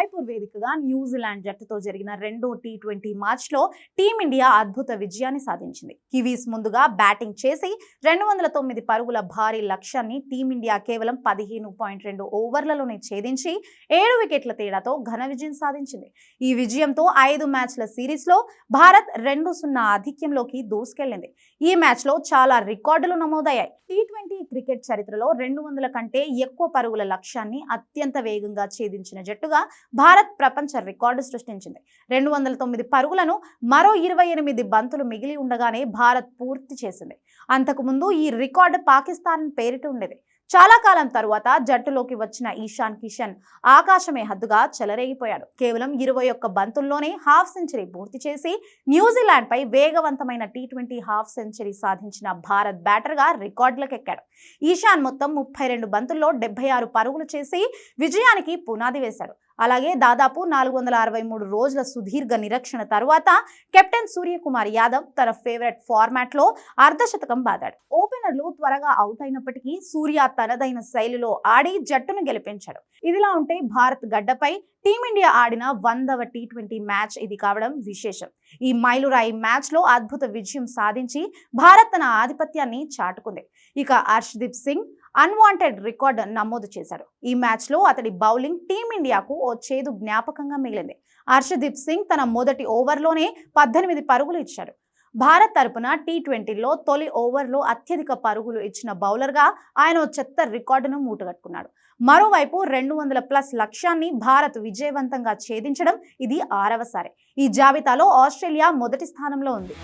రాయ్పూర్ వేదికగా న్యూజిలాండ్ జట్టుతో జరిగిన రెండో టీ20 మ్యాచ్లో టీమిండియా అద్భుత విజయాన్ని సాధించింది. కివీస్ ముందుగా బ్యాటింగ్ చేసి 209 పరుగుల భారీ లక్ష్యాన్ని టీమిండియా కేవలం 15.2 ఓవర్లలోనే ఛేదించి 7 వికెట్ల తేడాతో ఘన విజయం సాధించింది. ఈ విజయంతో 5 మ్యాచ్ల సిరీస్లో భారత్ 2-0 ఆధిక్యంలోకి దూసుకెళ్లింది. ఈ మ్యాచ్లో చాలా రికార్డులు నమోదయ్యాయి. టీ20 క్రికెట్ చరిత్రలో 200 కంటే ఎక్కువ పరుగుల లక్ష్యాన్ని అత్యంత వేగంగా ఛేదించిన జట్టుగా భారత్ ప్రపంచ రికార్డు సృష్టించింది. 209 పరుగులను మరో 28 బంతులు మిగిలి ఉండగానే భారత్ పూర్తి చేసింది. అంతకుముందు ఈ రికార్డు పాకిస్తాన్ పేరిట ఉండేది. చాలా కాలం తరువాత జట్టులోకి వచ్చిన ఇషాన్ కిషన్ ఆకాశమే హద్దుగా చెలరేగిపోయాడు. కేవలం 21 బంతుల్లోనే హాఫ్ సెంచరీ పూర్తి చేసి న్యూజిలాండ్ పై వేగవంతమైన టీ20 హాఫ్ సెంచరీ సాధించిన భారత్ బ్యాటర్ గా రికార్డులకు ఎక్కాడు. ఇషాన్ మొత్తం 32 బంతుల్లో 76 పరుగులు చేసి విజయానికి పునాది వేశాడు. అలాగే దాదాపు 463 రోజుల సుదీర్ఘ నిరీక్షణ తరువాత కెప్టెన్ సూర్యకుమార్ యాదవ్ తన ఫేవరెట్ ఫార్మాట్ లో అర్ధశతకం బాదాడు. ఓపెనర్లు త్వరగా అవుట్ అయినప్పటికీ సూర్య తనదైన శైలిలో ఆడి జట్టును గెలిపించాడు. ఇదిలా ఉంటే భారత్ గడ్డపై టీమిండియా ఆడిన 100వ టీ20 మ్యాచ్ ఇది కావడం విశేషం. ఈ మైలురాయి మ్యాచ్ లో అద్భుత విజయం సాధించి భారత్ తన ఆధిపత్యాన్ని చాటుకుంది. ఇక హర్షదీప్ సింగ్ అన్వాంటెడ్ రికార్డ్ నమోదు చేశాడు. ఈ మ్యాచ్ లో అతడి బౌలింగ్ టీమిండియాకు ఓ చేదు జ్ఞాపకంగా మిగిలింది. హర్షదీప్ సింగ్ తన మొదటి ఓవర్లోనే 18 పరుగులు ఇచ్చాడు. భారత్ తరపున టీ20లో తొలి ఓవర్లో అత్యధిక పరుగులు ఇచ్చిన బౌలర్గా ఆయన ఓ చెత్త రికార్డును మూటగట్టుకున్నాడు. మరోవైపు 200+ లక్ష్యాన్ని భారత్ విజయవంతంగా ఛేదించడం ఇది 6వసారి. ఈ జాబితాలో ఆస్ట్రేలియా మొదటి స్థానంలో ఉంది.